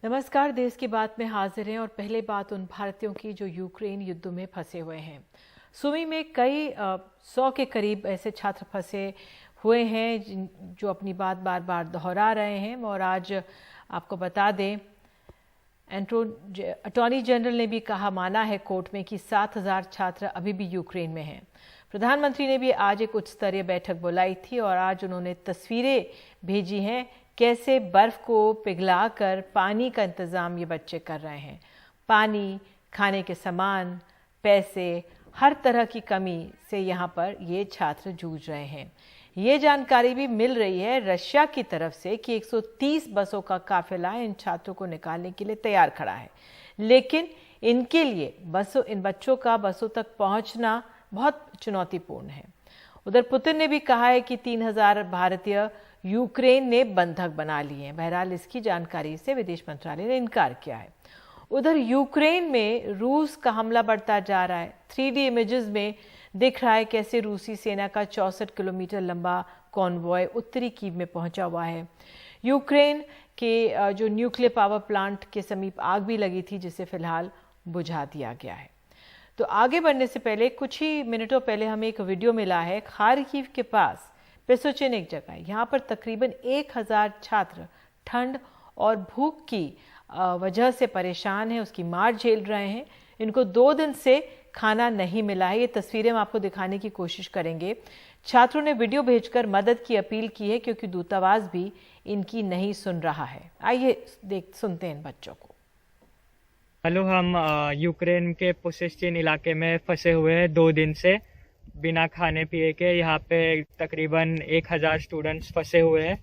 नमस्कार। देश की बात में हाजिर हैं और पहले बात उन भारतीयों की जो यूक्रेन युद्ध में फंसे हुए हैं। सुमी में कई 100 के करीब ऐसे छात्र फंसे हुए हैं जो अपनी बात बार बार दोहरा रहे हैं। और आज आपको बता दें, अटॉर्नी जनरल ने भी माना है कोर्ट में कि 7,000 छात्र अभी भी यूक्रेन में हैं। प्रधानमंत्री ने भी आज एक उच्च स्तरीय बैठक बुलाई थी और आज उन्होंने तस्वीरें भेजी हैं कैसे बर्फ को पिघलाकर पानी का इंतजाम ये बच्चे कर रहे हैं। पानी, खाने के सामान, पैसे, हर तरह की कमी से यहाँ पर ये छात्र जूझ रहे हैं। ये जानकारी भी मिल रही है रशिया की तरफ से कि 130 बसों का काफिला इन छात्रों को निकालने के लिए तैयार खड़ा है, लेकिन इनके लिए इन बच्चों का बसों तक पहुंचना बहुत चुनौतीपूर्ण है। उधर पुतिन ने भी कहा है कि 3,000 भारतीय यूक्रेन ने बंधक बना लिए हैं। बहरहाल इसकी जानकारी से विदेश मंत्रालय ने इनकार किया है। उधर यूक्रेन में रूस का हमला बढ़ता जा रहा है। 3D इमेजेस में दिख रहा है कैसे रूसी सेना का 64 किलोमीटर लंबा कॉन्वॉय उत्तरी कीव में पहुंचा हुआ है। यूक्रेन के जो न्यूक्लियर पावर प्लांट के समीप आग भी लगी थी, जिसे फिलहाल बुझा दिया गया है। तो आगे बढ़ने से पहले कुछ ही मिनटों पहले हमें एक वीडियो मिला है खार्किव के पास पेसोचेन एक जगह है। यहाँ पर तकरीबन 1,000 छात्र ठंड और भूख की वजह से परेशान हैं, उसकी मार झेल रहे हैं। इनको 2 दिन से खाना नहीं मिला है। ये तस्वीरें हम आपको दिखाने की कोशिश करेंगे। छात्रों ने वीडियो भेजकर मदद की अपील की है क्योंकि दूतावास भी इनकी नहीं सुन रहा है। आइए सुनते हैं इन बच्चों को। हेलो, हम यूक्रेन के पुसेस्चिन इलाके में फंसे हुए हैं 2 दिन से बिना खाने पिए के। यहाँ पे तकरीबन 1,000 स्टूडेंट्स फंसे हुए हैं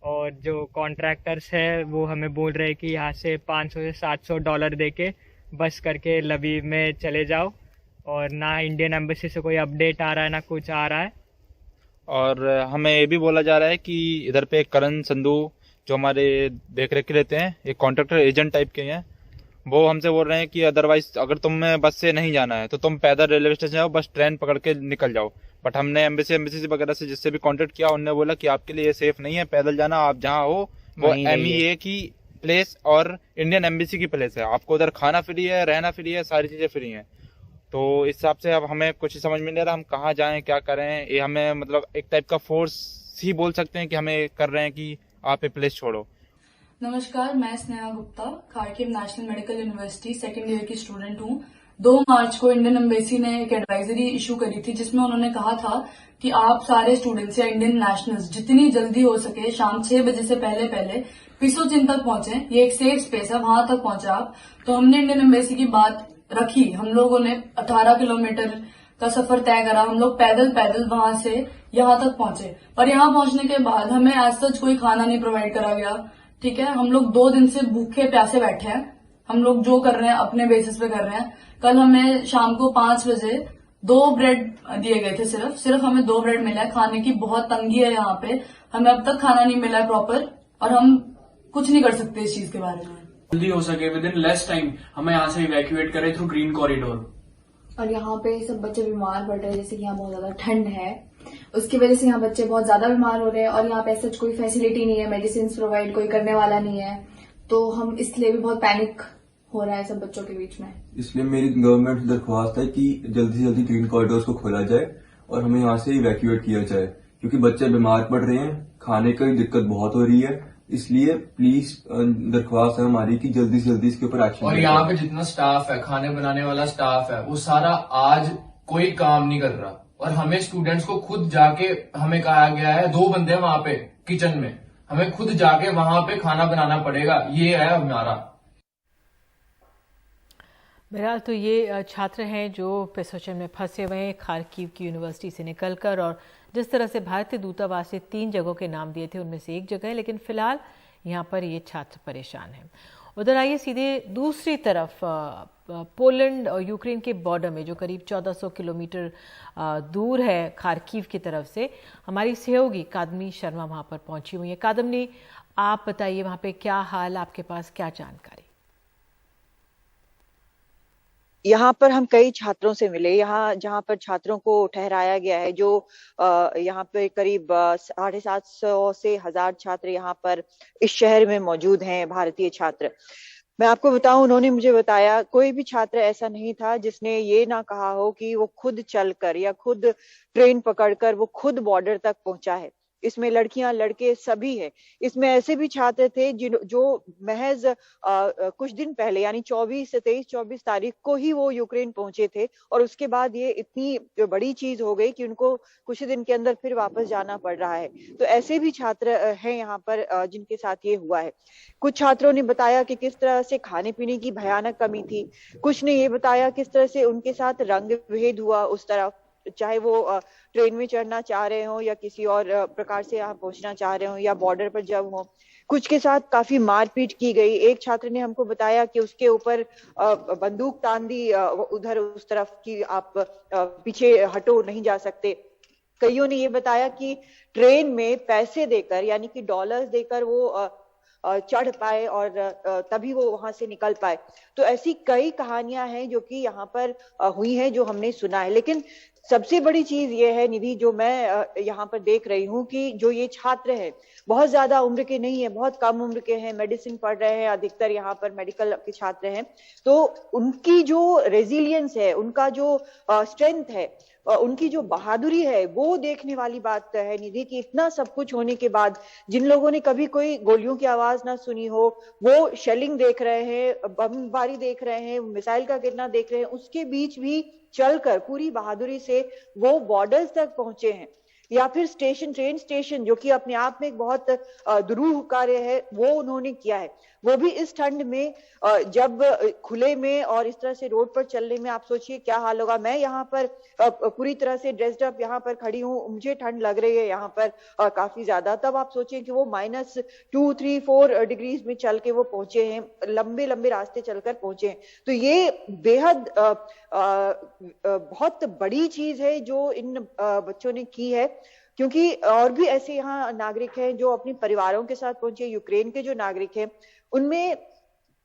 और जो कॉन्ट्रैक्टर्स है वो हमें बोल रहे हैं कि यहाँ से $500 से $700 दे के बस करके लवीव में चले जाओ। और ना इंडियन एम्बेसी से कोई अपडेट आ रहा है, ना कुछ आ रहा है। और हमें ये भी बोला जा रहा है कि इधर पे करण संधू जो हमारे देख रेख रहते हैं, एक कॉन्ट्रैक्टर एजेंट टाइप के हैं, वो हमसे बोल रहे हैं कि अदरवाइज अगर तुम्हें बस से नहीं जाना है तो तुम पैदल रेलवे स्टेशन जाओ, बस ट्रेन पकड़ के निकल जाओ। बट हमने एम्बेसी वगैरह से जिससे भी कांटेक्ट किया, उन्होंने बोला कि आपके लिए ये सेफ नहीं है पैदल जाना। आप जहाँ हो वो MEA की प्लेस और इंडियन एम्बेसी की प्लेस है। आपको उधर खाना फ्री है, रहना फ्री है, सारी चीजें फ्री है। तो इस हिसाब से अब हमें कुछ समझ में नहीं आ रहा हम कहाँ जाएं, क्या करें। ये हमें मतलब एक टाइप का फोर्स ही बोल सकते हैं कि हमें कर रहे हैं कि आप ये प्लेस छोड़ो। नमस्कार, मैं Sneha Gupta Kharkiv national medical university second year की स्टूडेंट हूँ। 2 मार्च को इंडियन एम्बेसी ने एक एडवाइजरी इशू करी थी जिसमें उन्होंने कहा था कि आप सारे स्टूडेंट्स या इंडियन नेशनल्स जितनी जल्दी हो सके शाम 6 बजे से पहले पिसोचिन तक पहुंचे। ये एक सेफ स्पेस है, वहां तक पहुंचे आप। तो हमने इंडियन एम्बेसी की बात रखी। हम लोगों ने 18 किलोमीटर का सफर तय करा। हम लोग पैदल वहां से यहाँ तक पहुंचे, पर यहाँ पहुंचने के बाद हमें एज सच कोई खाना नहीं प्रोवाइड करा गया। ठीक है, हम लोग 2 दिन से भूखे प्यासे बैठे हैं। हम लोग जो कर रहे हैं अपने बेसिस पे कर रहे हैं। कल हमें शाम को 5 बजे 2 ब्रेड दिए गए थे। सिर्फ हमें 2 ब्रेड मिला है। खाने की बहुत तंगी है यहाँ पे। हमें अब तक खाना नहीं मिला है प्रॉपर, और हम कुछ नहीं कर सकते इस चीज के बारे में। जल्दी हो सके विद इन लेस टाइम हमें यहाँ से इवैक्यूएट करें थ्रू ग्रीन कॉरिडोर। और यहाँ पे सब बच्चे बीमार पड़ रहे हैं, जैसे कि यहाँ बहुत ज्यादा ठंड है, उसकी वजह से यहाँ बच्चे बहुत ज्यादा बीमार हो रहे हैं। और यहाँ पे सच कोई फैसिलिटी नहीं है, मेडिसिन प्रोवाइड कोई करने वाला नहीं है। तो हम इसलिए भी बहुत पैनिक हो रहा है सब बच्चों के बीच में। इसलिए मेरी गवर्नमेंट से दरख्वास्त है कि जल्दी से जल्दी ग्रीन कॉरिडोर्स को खोला जाए और हमें यहाँ से इवैक्यूएट किया जाए, क्योंकि बच्चे बीमार पड़ रहे हैं, खाने की दिक्कत बहुत हो रही है। इसलिए प्लीज दरख्वास्त है हमारी कि जल्दी से जल्दी इसके ऊपर एक्शन। और यहाँ पे जितना स्टाफ है, खाने बनाने वाला स्टाफ है, वो सारा आज कोई काम नहीं कर रहा। और हमें स्टूडेंट्स को खुद जाके हमें कहा गया है, 2 बंदे हैं वहां पे किचन में, हमें खुद जाके वहां पे खाना बनाना पड़ेगा। ये है हमारा। बहरहाल तो ये छात्र हैं जो पेसोचेन में फंसे हुए हैं खार्किव की यूनिवर्सिटी से निकलकर। और जिस तरह से भारतीय दूतावास से 3 जगहों के नाम दिए थे, उनमें से एक जगह है, लेकिन फिलहाल यहाँ पर ये छात्र परेशान हैं। उधर आइए सीधे दूसरी तरफ पोलैंड और यूक्रेन के बॉर्डर में, जो करीब 1400 किलोमीटर दूर है खार्किव की तरफ से, हमारी सहयोगी कादम्नी शर्मा वहाँ पर पहुंची हुई है। कादम्नी, आप बताइए वहाँ पे क्या हाल, आपके पास क्या जानकारी? यहाँ पर हम कई छात्रों से मिले, यहाँ जहाँ पर छात्रों को ठहराया गया है, जो यहाँ पे करीब 750 से 1000 छात्र यहाँ पर इस शहर में मौजूद हैं, भारतीय छात्र। मैं आपको बताऊं, उन्होंने मुझे बताया कोई भी छात्र ऐसा नहीं था जिसने ये ना कहा हो कि वो खुद चलकर या खुद ट्रेन पकड़कर वो खुद बॉर्डर तक पहुंचा है। इसमें लड़कियां लड़के सभी हैं। इसमें ऐसे भी छात्र थे जो महज कुछ दिन पहले यानी 23 तारीख को ही वो यूक्रेन पहुंचे थे, और उसके बाद ये इतनी बड़ी चीज हो गई कि उनको कुछ दिन के अंदर फिर वापस जाना पड़ रहा है। तो ऐसे भी छात्र हैं यहाँ पर जिनके साथ ये हुआ है। कुछ छात्रों ने बताया कि किस तरह से खाने पीने की भयानक कमी थी। कुछ ने ये बताया किस तरह से उनके साथ रंग भेद हुआ उस तरफ, चाहे वो ट्रेन में चढ़ना चाह रहे हो या किसी और प्रकार से यहाँ पहुंचना चाह रहे हो या बॉर्डर पर जब हो। कुछ के साथ काफी मारपीट की गई। एक छात्र ने हमको बताया कि उसके ऊपर बंदूक तान दी, उधर उस तरफ की आप पीछे हटो, नहीं जा सकते। कईयों ने ये बताया कि ट्रेन में पैसे देकर यानी कि डॉलर्स देकर वो चढ़ पाए और तभी वो वहां से निकल पाए। तो ऐसी कई कहानियां हैं जो कि यहाँ पर हुई हैं, जो हमने सुना है। लेकिन सबसे बड़ी चीज ये है निधि, जो मैं यहाँ पर देख रही हूँ कि जो ये छात्र हैं बहुत ज्यादा उम्र के नहीं है, बहुत कम उम्र के हैं, मेडिसिन पढ़ रहे हैं, अधिकतर यहाँ पर मेडिकल के छात्र हैं। तो उनकी जो रेजिलियंस है, उनका जो स्ट्रेंथ है, उनकी जो बहादुरी है, वो देखने वाली बात है निधि कि इतना सब कुछ होने के बाद जिन लोगों ने कभी कोई गोलियों की आवाज ना सुनी हो, वो शेलिंग देख रहे हैं, बमबारी देख रहे हैं, मिसाइल का गिरना देख रहे हैं, उसके बीच भी चलकर पूरी बहादुरी से वो बॉर्डर्स तक पहुंचे हैं। या फिर ट्रेन स्टेशन जो कि अपने आप में एक बहुत दुरूह कार्य है, वो उन्होंने किया है। वो भी इस ठंड में, जब खुले में और इस तरह से रोड पर चलने में आप सोचिए क्या हाल होगा। मैं यहाँ पर पूरी तरह से ड्रेस्ड अप यहाँ पर खड़ी हूँ, मुझे ठंड लग रही है यहाँ पर काफी ज्यादा। तब आप सोचिए कि वो -2, 3, 4 डिग्रीज में चल के वो पहुंचे हैं, लंबे लंबे रास्ते चलकर पहुंचे हैं। तो ये बेहद बहुत बड़ी चीज है जो इन बच्चों ने की है, क्योंकि और भी ऐसे यहाँ नागरिक हैं जो अपने परिवारों के साथ पहुंचे। यूक्रेन के जो नागरिक हैं उनमें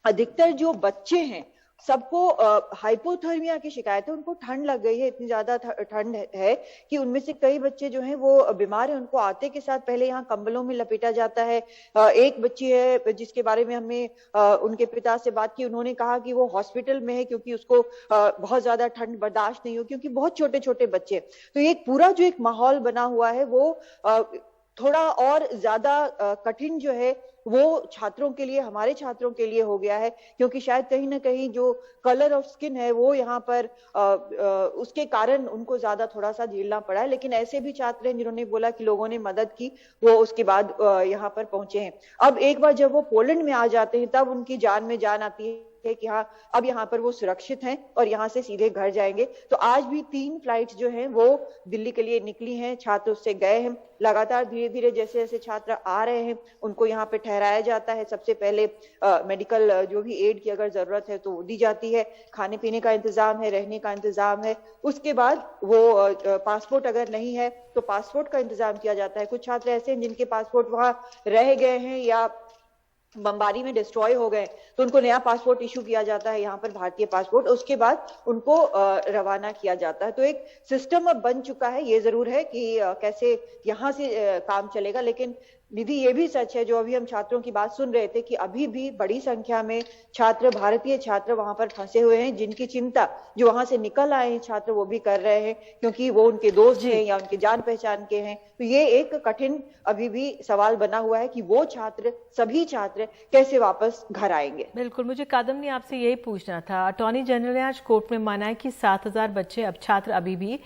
अधिकतर जो बच्चे हैं, सबको हाइपोथर्मिया की शिकायत है, उनको ठंड लग गई है, इतनी ज्यादा ठंड है कि उनमें से कई बच्चे जो हैं वो बीमार हैं। उनको आते के साथ पहले यहाँ कंबलों में लपेटा जाता है। एक बच्ची है जिसके बारे में हमने उनके पिता से बात की, उन्होंने कहा कि वो हॉस्पिटल में है क्योंकि उसको बहुत ज्यादा ठंड बर्दाश्त नहीं हो, क्योंकि बहुत छोटे छोटे बच्चे। तो ये पूरा जो एक माहौल बना हुआ है वो थोड़ा और ज्यादा कठिन जो है वो छात्रों के लिए, हमारे छात्रों के लिए हो गया है, क्योंकि शायद कहीं ना कहीं जो कलर ऑफ स्किन है वो यहाँ पर उसके कारण उनको ज्यादा थोड़ा सा झेलना पड़ा है। लेकिन ऐसे भी छात्र हैं जिन्होंने बोला कि लोगों ने मदद की, वो उसके बाद यहाँ पर पहुंचे हैं। अब एक बार जब वो पोलैंड में आ जाते हैं तब उनकी जान में जान आती है कि हाँ अब यहाँ पर वो सुरक्षित हैं और यहाँ से सीधे घर जाएंगे। तो आज भी 3 फ्लाइट्स जो हैं वो दिल्ली के लिए निकली हैं, छात्र उससे गए हैं। लगातार धीरे धीरे जैसे जैसे छात्र आ रहे हैं उनको यहाँ पे ठहराया जाता है। सबसे पहले मेडिकल जो भी एड की अगर जरूरत है तो वो दी जाती है, खाने पीने का इंतजाम है, रहने का इंतजाम है। उसके बाद वो पासपोर्ट अगर नहीं है तो पासपोर्ट का इंतजाम किया जाता है। कुछ छात्र ऐसे हैं जिनके पासपोर्ट वहां रह गए हैं या बमबारी में डिस्ट्रॉय हो गए, तो उनको नया पासपोर्ट इशू किया जाता है यहाँ पर, भारतीय पासपोर्ट। उसके बाद उनको रवाना किया जाता है। तो एक सिस्टम अब बन चुका है। ये जरूर है कि कैसे यहाँ से काम चलेगा। लेकिन निधि ये भी सच है, जो अभी हम छात्रों की बात सुन रहे थे, कि अभी भी बड़ी संख्या में छात्र, भारतीय छात्र वहां पर फंसे हुए हैं, जिनकी चिंता जो वहां से निकल आए हैं छात्र वो भी कर रहे हैं, क्योंकि वो उनके दोस्त हैं या उनके जान पहचान के हैं। तो ये एक कठिन अभी भी सवाल बना हुआ है कि वो छात्र, सभी छात्र कैसे वापस घर आएंगे। बिल्कुल, मुझे कादम्बनी आपसे यही पूछना था। अटॉर्नी जनरल ने आज कोर्ट में माना है कि 7000 बच्चे, अब छात्र अभी भी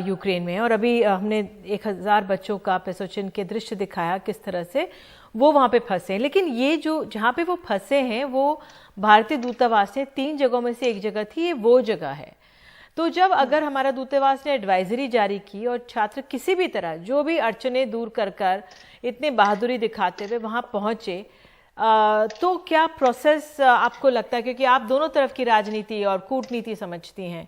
यूक्रेन में हैं, और अभी हमने 1000 बच्चों का पेसोचिन के दृश्य दिखाया किस तरह से वो वहां पे फंसे हैं। लेकिन ये जो जहां पे वो फंसे हैं वो भारतीय दूतावास ने 3 जगहों में से एक जगह थी, ये वो जगह है। तो जब अगर हमारा दूतावास ने एडवाइजरी जारी की और छात्र किसी भी तरह जो भी अड़चने दूर कर इतने बहादुरी दिखाते हुए वहां पहुंचे, तो क्या प्रोसेस आपको लगता है, क्योंकि आप दोनों तरफ की राजनीति और कूटनीति समझती हैं,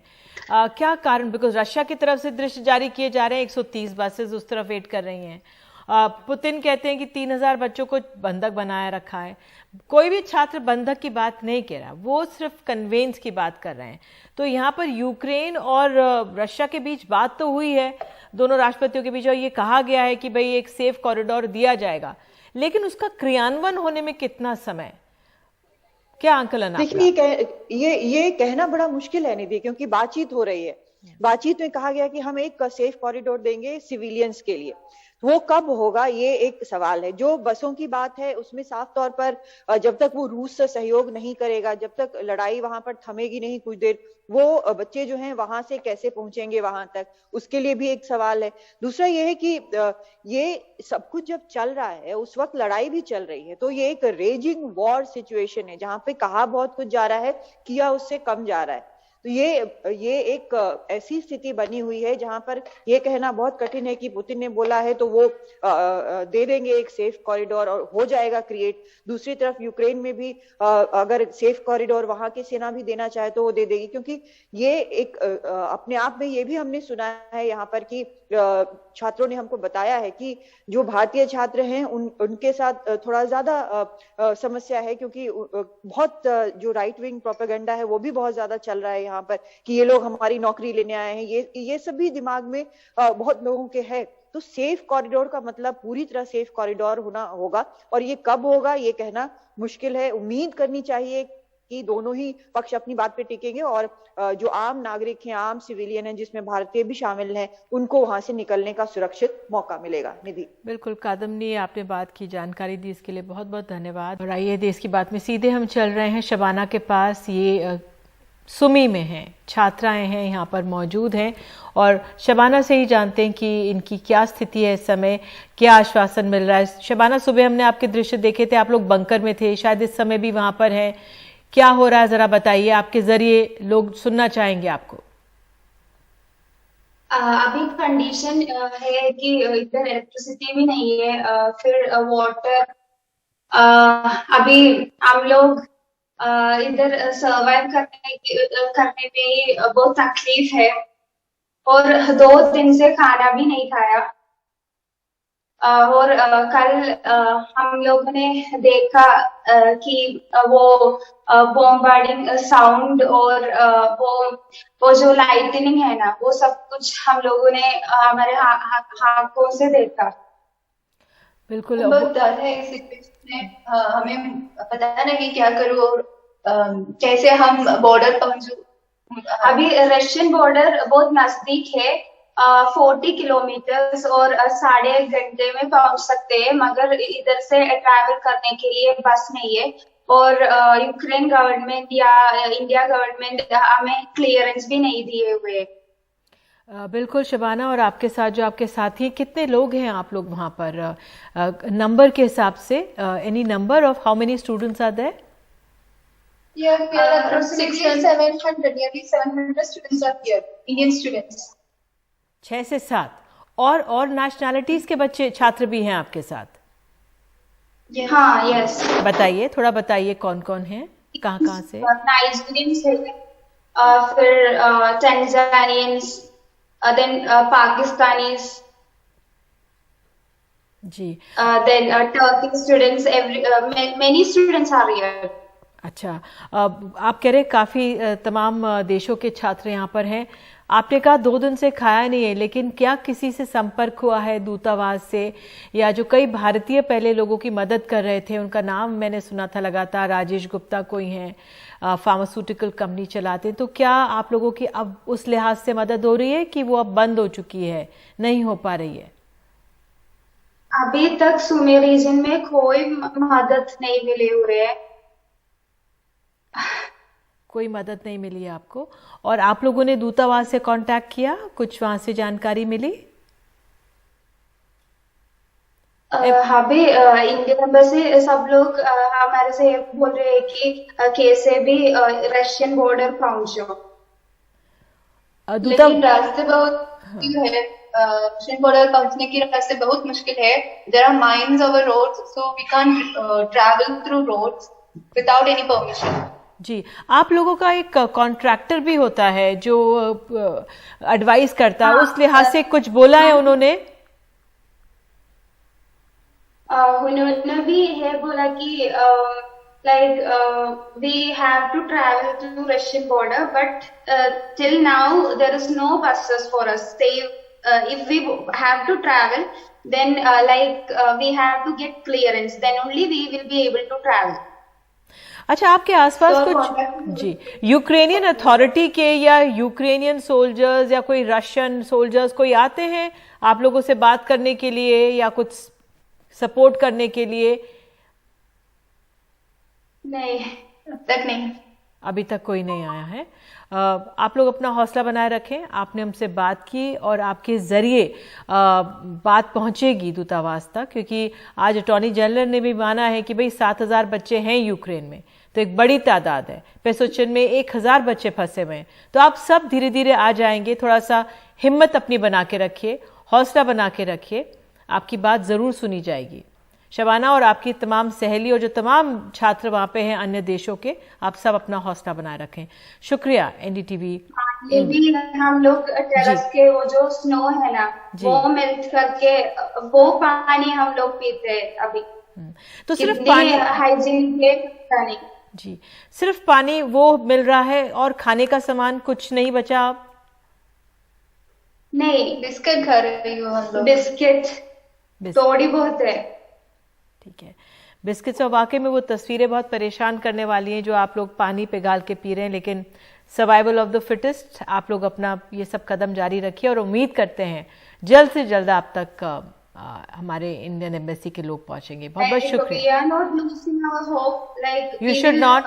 क्या कारण, बिकॉज रशिया की तरफ से दृश्य जारी किए जा रहे हैं, 130 बसेस उस तरफ वेट कर रही हैं, पुतिन कहते हैं कि 3000 बच्चों को बंधक बनाया रखा है। कोई भी छात्र बंधक की बात नहीं कह रहा, वो सिर्फ कन्वेंस की बात कर रहे हैं। तो यहाँ पर यूक्रेन और रशिया के बीच बात तो हुई है, दोनों राष्ट्रपतियों के बीच, और ये कहा गया है कि भाई एक सेफ कॉरिडोर दिया जाएगा, लेकिन उसका क्रियान्वयन होने में कितना समय, क्या आंकलन आपका? देखिए, ये कहना बड़ा मुश्किल है निधि, क्योंकि बातचीत हो रही है। बातचीत में कहा गया कि हम एक सेफ कॉरिडोर देंगे सिविलियंस के लिए। वो कब होगा, ये एक सवाल है। जो बसों की बात है उसमें साफ तौर पर जब तक वो रूस से सहयोग नहीं करेगा, जब तक लड़ाई वहां पर थमेगी नहीं कुछ देर, वो बच्चे जो हैं वहां से कैसे पहुंचेंगे वहां तक, उसके लिए भी एक सवाल है। दूसरा ये है कि ये सब कुछ जब चल रहा है उस वक्त लड़ाई भी चल रही है, तो ये एक रेजिंग वॉर सिचुएशन है जहां पे कहा बहुत कुछ जा रहा है, किया उससे कम जा रहा है। तो ये एक ऐसी स्थिति बनी हुई है जहां पर ये कहना बहुत कठिन है कि पुतिन ने बोला है तो वो दे देंगे एक सेफ कॉरिडोर और हो जाएगा क्रिएट। दूसरी तरफ यूक्रेन में भी अगर सेफ कॉरिडोर वहां की सेना भी देना चाहे तो वो दे देगी, क्योंकि ये एक अपने आप में ये भी हमने सुना है यहाँ पर कि छात्रों ने हमको बताया है कि जो भारतीय छात्र हैं उनके साथ थोड़ा ज्यादा समस्या है, क्योंकि बहुत जो राइट विंग प्रोपेगेंडा है वो भी बहुत ज्यादा चल रहा है यहाँ पर कि ये लोग हमारी नौकरी लेने आए हैं, ये सब भी दिमाग में बहुत लोगों के है। तो सेफ कॉरिडोर का मतलब पूरी तरह सेफ कॉरिडोर होना होगा, और ये कब होगा ये कहना मुश्किल है। उम्मीद करनी चाहिए कि दोनों ही पक्ष अपनी बात पे टिकेंगे और जो आम नागरिक हैं, आम सिविलियन हैं, जिसमें भारतीय भी शामिल हैं, उनको वहां से निकलने का सुरक्षित मौका मिलेगा। निधि, बिल्कुल कादम्बनी, आपने बात की, जानकारी दी, इसके लिए बहुत बहुत धन्यवाद। और आइए देश की बात में सीधे हम चल रहे हैं शबाना के पास। ये सुमी में हैं, छात्राएं हैं यहाँ पर मौजूद हैं, और शबाना से ही जानते हैं कि इनकी क्या स्थिति है इस समय, क्या आश्वासन मिल रहा है। शबाना, सुबह हमने आपके दृश्य देखे थे, आप लोग बंकर में थे, शायद इस समय भी वहां पर हैं, क्या हो रहा है जरा बताइए, आपके जरिए लोग सुनना चाहेंगे आपको। अभी कंडीशन है कि इधर इलेक्ट्रिसिटी भी नहीं है, फिर वाटर, अभी हम लोग इधर सर्वाइव करने में ही बहुत तकलीफ है, और 2 दिन से खाना भी नहीं खाया। और कल हम लोगों ने देखा कि वो बॉम्बार्डिंग साउंड और वो जो लाइटनिंग है ना, वो सब कुछ हम लोगों ने हमारे आंखों से देखा। बिल्कुल बहुत डर है इस सिचुएशन में, हमें पता नहीं क्या करूँ और कैसे हम बॉर्डर पहुंचूं। अभी रशियन बॉर्डर बहुत नजदीक है, 40 किलोमीटर और 1.5 घंटे में पहुंच सकते हैं, मगर इधर से ट्रैवल करने के लिए बस नहीं है, और यूक्रेन गवर्नमेंट या इंडिया गवर्नमेंट हमें क्लियरेंस भी नहीं दिए हुए। बिल्कुल शबाना, और आपके साथ जो आपके साथी, कितने लोग हैं आप लोग वहां पर नंबर के हिसाब से? Any number of how many students are there? Yeah, we are approximately 700, nearly 700 students are here, Indian students. 6 से 7 और नेशनैलिटीज के बच्चे, छात्र भी हैं आपके साथ? हाँ, यस। बताइए, थोड़ा बताइए कौन कौन हैं, कहाँ से? नाइजीरियंस है, फिर टंजानियंस, देन पाकिस्तानीज जी, then Turkish students, many students are here. अच्छा, आप कह रहे काफी तमाम देशों के छात्र यहाँ पर हैं। आपने कहा 2 दिन से खाया नहीं है, लेकिन क्या किसी से संपर्क हुआ है दूतावास से, या जो कई भारतीय पहले लोगों की मदद कर रहे थे, उनका नाम मैंने सुना था लगातार, राजेश गुप्ता कोई हैं, फार्मास्यूटिकल कंपनी चलाते, तो क्या आप लोगों की अब उस लिहाज से मदद हो रही है कि वो अब बंद हो चुकी है, नहीं हो पा रही है? अभी तक सुमी रीजन में कोई मदद नहीं मिली हो रही है। कोई मदद नहीं मिली है आपको? और आप लोगों ने दूतावास से कांटेक्ट किया, कुछ वहां से जानकारी मिली? अभी इंडियन एम्बेसी सब लोग हमारे से बोल रहे हैं कि कैसे भी रशियन बॉर्डर पहुंचो, लेकिन रास्ते बहुत मुश्किल है, रशियन बॉर्डर पहुंचने की रास्ते बहुत मुश्किल है। There are mines over roads, so we can't travel through roads without any permission. जी, आप लोगों का एक कॉन्ट्रैक्टर भी होता है जो एडवाइस करता है, उस लिहाज से कुछ बोला है उन्होंने? उन्होंने भी है बोला कि we have to travel to Russian border, but till now there is no buses for us. If we have to travel, then we have to get clearance. Then only we will be able to travel. अच्छा, आपके आसपास कुछ जी Ukrainian authority के या Ukrainian soldiers या कोई Russian soldiers कोई आते हैं आप लोगों से बात करने के लिए या कुछ सपोर्ट करने के लिए? नहीं, अब तक नहीं। अभी तक कोई नहीं आया है। आप लोग अपना हौसला बनाए रखें। आपने हमसे बात की और आपके जरिए बात पहुंचेगी दूतावास तक, क्योंकि आज अटॉर्नी जनरल ने भी माना है कि भाई 7,000 बच्चे हैं यूक्रेन में, तो एक बड़ी तादाद है। पेसोचिन में 1,000 बच्चे फंसे हुए हैं। तो आप सब धीरे धीरे आ जाएंगे। थोड़ा सा हिम्मत अपनी बना के रखिए, हौसला बना के रखिए, आपकी बात जरूर सुनी जाएगी। शबाना और आपकी तमाम सहेली और जो तमाम छात्र वहां पे हैं अन्य देशों के, आप सब अपना हौसला बनाए रखें। शुक्रिया एनडीटीवी। ये भी हम लोग टेरेस के वो जो स्नो है ना, वो मेल्ट करके वो पानी हम लोग पीते हैं अभी। तो सिर्फ पानी हाइजीन जी, सिर्फ पानी वो मिल रहा है और खाने का सामान कुछ नहीं बचा? नहीं, बिस्किट खा रही हूँ हम लोग। बिस्किट थोड़ी बहुत है। ठीक है, बिस्किट्स। और वाकई में वो तस्वीरें बहुत परेशान करने वाली हैं जो आप लोग पानी पिघाल के पी रहे हैं, लेकिन सर्वाइवल ऑफ द फिटेस्ट। आप लोग अपना ये सब कदम जारी रखिए और उम्मीद करते हैं जल्द से जल्द आप तक हमारे इंडियन एम्बेसी के लोग पहुंचेंगे। बहुत बहुत शुक्रिया। यू शुड नॉट,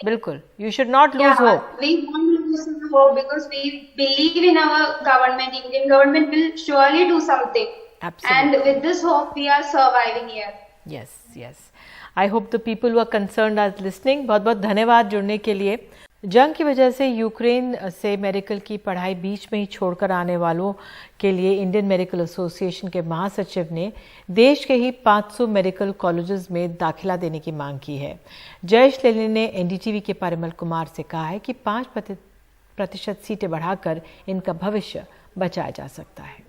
बिल्कुल, you should not lose hope. We won't lose hope because we believe in our government. Indian government will surely do something. Absolutely. And with this hope, we are surviving here. Yes, yes. I hope the people who are concerned are listening. बहुत बहुत धन्यवाद जुड़ने के लिए। जंग की वजह से यूक्रेन से मेडिकल की पढ़ाई बीच में ही छोड़कर आने वालों के लिए इंडियन मेडिकल एसोसिएशन के महासचिव ने देश के ही 500 मेडिकल कॉलेजेस में दाखिला देने की मांग की है। जयेश लेले ने एनडीटीवी के परिमल कुमार से कहा है कि 5% सीटें बढ़ाकर इनका भविष्य बचाया जा सकता है।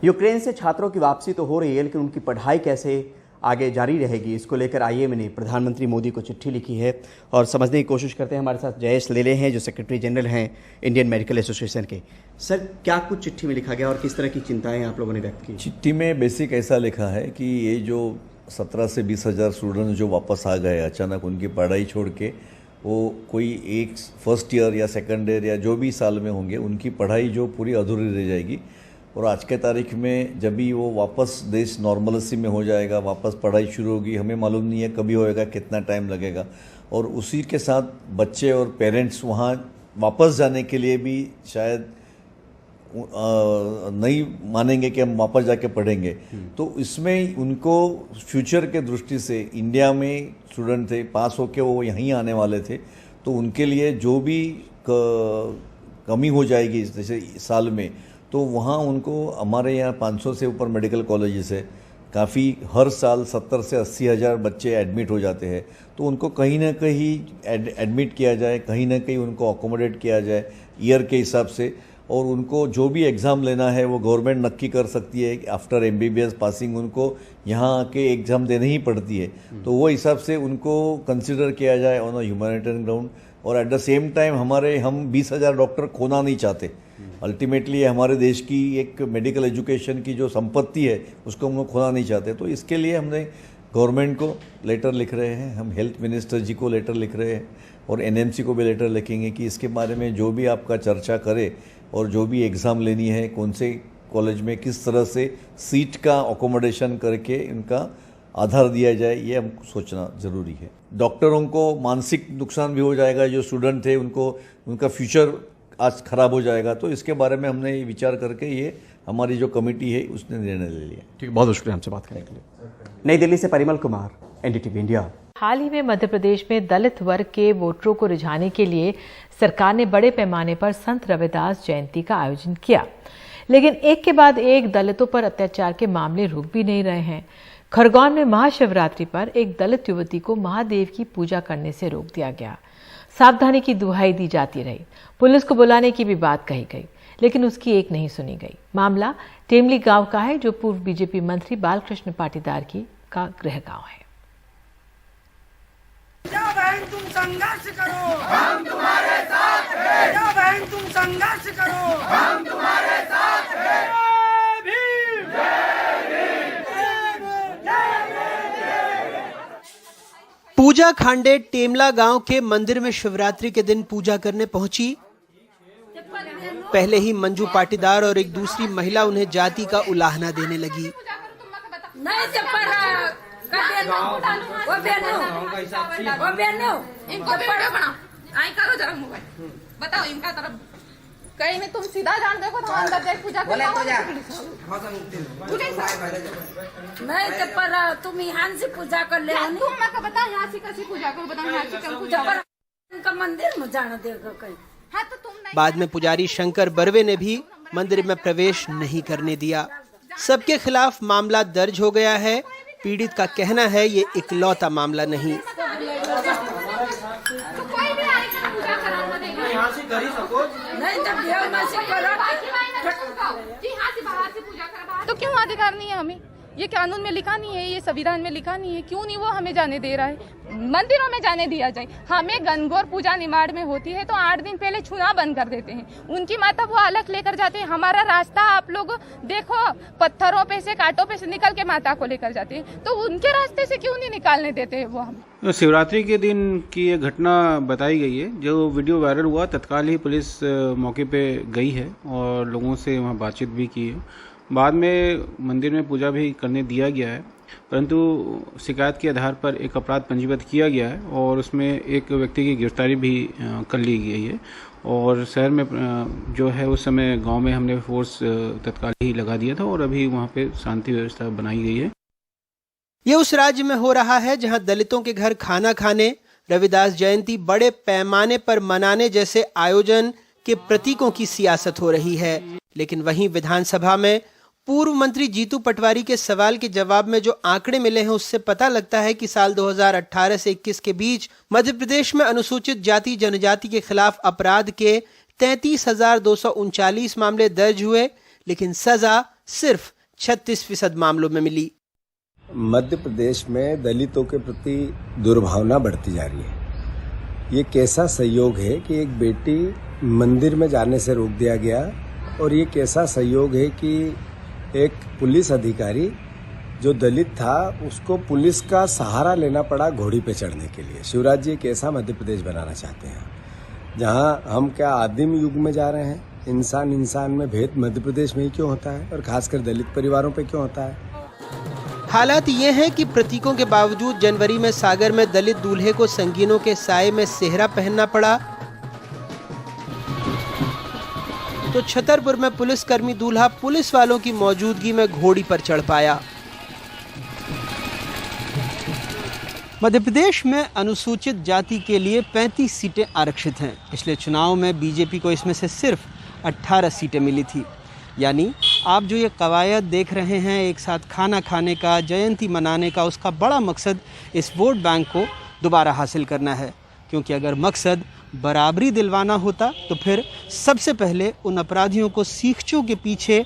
यूक्रेन से छात्रों की वापसी तो हो रही है, लेकिन उनकी पढ़ाई कैसे आगे जारी रहेगी, इसको लेकर आईएमए ने प्रधानमंत्री मोदी को चिट्ठी लिखी है और समझने की कोशिश करते हैं। हमारे साथ जयेश लेले हैं जो सेक्रेटरी जनरल हैं इंडियन मेडिकल एसोसिएशन के। सर, क्या कुछ चिट्ठी में लिखा गया और किस तरह की चिंताएं आप लोगों ने व्यक्त की? चिट्ठी में बेसिक ऐसा लिखा है कि ये जो 17 से 20 हज़ार स्टूडेंट जो वापस आ गए अचानक उनकी पढ़ाई छोड़ के, वो कोई एक फर्स्ट ईयर या सेकेंड ईयर या जो भी साल में होंगे, उनकी पढ़ाई जो पूरी अधूरी रह जाएगी। और आज के तारीख में जब भी वो वापस देश नॉर्मलिटी में हो जाएगा, वापस पढ़ाई शुरू होगी, हमें मालूम नहीं है कभी होएगा, कितना टाइम लगेगा। और उसी के साथ बच्चे और पेरेंट्स वहाँ वापस जाने के लिए भी शायद नहीं मानेंगे कि हम वापस जाके पढ़ेंगे। तो इसमें उनको फ्यूचर के दृष्टि से इंडिया में स्टूडेंट थे, पास होके वो यहीं आने वाले थे, तो उनके लिए जो भी कमी हो जाएगी जैसे साल में, तो वहाँ उनको हमारे यहाँ 500 से ऊपर मेडिकल कॉलेजेस है। काफ़ी हर साल 70 से 80 हज़ार बच्चे एडमिट हो जाते हैं, तो उनको कहीं ना कहीं एडमिट किया जाए, कहीं ना कहीं उनको अकोमोडेट किया जाए ईयर के हिसाब से। और उनको जो भी एग्ज़ाम लेना है वो गवर्नमेंट नक्की कर सकती है। आफ्टर MBBS पासिंग उनको यहाँ आके एग्ज़ाम देनी ही पड़ती है, तो वो हिसाब से उनको कंसिडर किया जाए ऑन अ ह्यूमैनिटेरियन ग्राउंड। और एट द सेम टाइम हम 20,000 डॉक्टर खोना नहीं चाहते। अल्टीमेटली हमारे देश की एक मेडिकल एजुकेशन की जो संपत्ति है उसको हम लोग खोना नहीं चाहते। तो इसके लिए हमने गवर्नमेंट को लेटर लिख रहे हैं, हम हेल्थ मिनिस्टर जी को लेटर लिख रहे हैं और NMC को भी लेटर लिखेंगे कि इसके बारे में जो भी आपका चर्चा करे और जो भी एग्ज़ाम लेनी है, कौन से कॉलेज में किस तरह से सीट का अकोमोडेशन करके इनका आधार दिया जाए, ये हमको सोचना ज़रूरी है। डॉक्टरों को मानसिक नुकसान भी हो जाएगा, जो स्टूडेंट थे उनका फ्यूचर आज खराब हो जाएगा। तो इसके बारे में हमने विचार करके ये हमारी जो कमेटी है उसने निर्णय ले लिया। ठीक, बहुत शुक्रिया हमसे बात करने के लिए। नई दिल्ली से परिमल कुमार, NDTV इंडिया। हाल ही में मध्य प्रदेश में दलित वर्ग के वोटरों को रिझाने के लिए सरकार ने बड़े पैमाने पर संत रविदास जयंती का आयोजन किया, लेकिन एक के बाद एक दलितों पर अत्याचार के मामले रुक भी नहीं रहे हैं। खरगोन में महाशिवरात्रि पर एक दलित युवती को महादेव की पूजा करने से रोक दिया गया। सावधानी की दुहाई दी जाती रही, पुलिस को बुलाने की भी बात कही गई, लेकिन उसकी एक नहीं सुनी गई। मामला टेमली गांव का है, जो पूर्व बीजेपी मंत्री बालकृष्ण पाटीदार का गृह गांव है। बहन तुम संघर्ष करो, हम तुम्हारे साथ हैं। बहन तुम संघर्ष करो, हम तुम्हारे साथ हैं। पूजा खांडे टेमला गांव के मंदिर में शिवरात्रि के दिन पूजा करने पहुंची। पहले ही मंजू पाटीदार और एक दूसरी महिला उन्हें जाति का उलाहना देने लगी। बताओ इनका तरफ कहीं में तुम सीधा जान देखो तो अंदर जाके पूजा कर नहीं तो पर तुम यहाँ से पूजा कर ले तुम मैं बता यहाँ से कैसे पूजा करो, बताओ यहाँ से कल पूजा कर इनका मंदिर में जाना देगा कहीं। हाँ तो तुम बाद में पुजारी शंकर बर्वे ने भी मंदिर में प्रवेश नहीं करने दिया। सबके खिलाफ मामला दर्ज हो गया है। पीड़ित का कहना है ये इकलौता मामला नहीं। तो क्यों अधिकार नहीं है हमें? ये कानून में लिखा नहीं है, ये संविधान में लिखा नहीं है, क्यों नहीं वो हमें जाने दे रहा है? मंदिरों में जाने दिया जाए। हमें गणगौर पूजा निमाड़ में होती है तो 8 दिन पहले छूना बंद कर देते हैं। उनकी माता वो अलग लेकर जाते हैं। हमारा रास्ता आप लोग देखो, पत्थरों पे से कांटों पे से निकल के माता को लेकर जाते हैं, तो उनके रास्ते से क्यों नहीं निकालने देते हैं वो हमें? शिवरात्रि के दिन की ये घटना बताई गई है। जो वीडियो वायरल हुआ तत्काल ही पुलिस मौके पे गई है और लोगों से वहाँ बातचीत भी की है। बाद में मंदिर में पूजा भी करने दिया गया है, परंतु शिकायत के आधार पर एक अपराध पंजीबद्ध किया गया है और उसमें एक व्यक्ति की गिरफ्तारी भी कर ली गई है। और शहर में जो है उस समय गांव में हमने फोर्स तत्काल ही लगा दिया था और अभी वहां पे शांति व्यवस्था बनाई गई है। ये उस राज्य में हो रहा है जहां दलितों के घर खाना खाने, रविदास जयंती बड़े पैमाने पर मनाने जैसे आयोजन के प्रतीकों की सियासत हो रही है। लेकिन वहीं विधानसभा में पूर्व मंत्री जीतू पटवारी के सवाल के जवाब में जो आंकड़े मिले हैं उससे पता लगता है कि साल 2018 से 21 के बीच मध्य प्रदेश में अनुसूचित जाति जनजाति के खिलाफ अपराध के 33,239 मामले दर्ज हुए, लेकिन सजा सिर्फ 36% मामलों में मिली। मध्य प्रदेश में दलितों के प्रति दुर्भावना बढ़ती जा रही है। ये कैसा संयोग है कि एक बेटी मंदिर में जाने से रोक दिया गया, और ये कैसा संयोग है कि एक पुलिस अधिकारी जो दलित था उसको पुलिस का सहारा लेना पड़ा घोड़ी पे चढ़ने के लिए। शिवराज जी कैसा मध्य प्रदेश बनाना चाहते हैं, जहां हम क्या आदिम युग में जा रहे हैं? इंसान इंसान में भेद मध्य प्रदेश में ही क्यों होता है, और खासकर दलित परिवारों पे क्यों होता है? हालात ये हैं कि प्रतीकों के बावजूद जनवरी में सागर में दलित दूल्हे को संगीनों के साए में सेहरा पहनना पड़ा, तो छतरपुर में पुलिसकर्मी दूल्हा पुलिस वालों की मौजूदगी में घोड़ी पर चढ़ पाया। मध्य प्रदेश में अनुसूचित जाति के लिए 35 सीटें आरक्षित हैं। पिछले चुनाव में बीजेपी को इसमें से सिर्फ 18 सीटें मिली थी। यानी आप जो ये कवायद देख रहे हैं एक साथ खाना खाने का, जयंती मनाने का, उसका बड़ा मकसद इस वोट बैंक को दोबारा हासिल करना है। क्योंकि अगर मकसद बराबरी दिलवाना होता तो फिर सबसे पहले उन अपराधियों को सीखचों के पीछे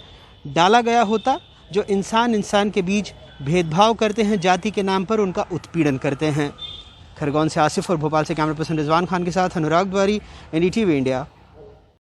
डाला गया होता जो इंसान इंसान के बीच भेदभाव करते हैं, जाति के नाम पर उनका उत्पीड़न करते हैं। खरगोन से आसिफ और भोपाल से कैमरा पर्सन रिजवान खान के साथ अनुराग द्वारी, NDTV इंडिया।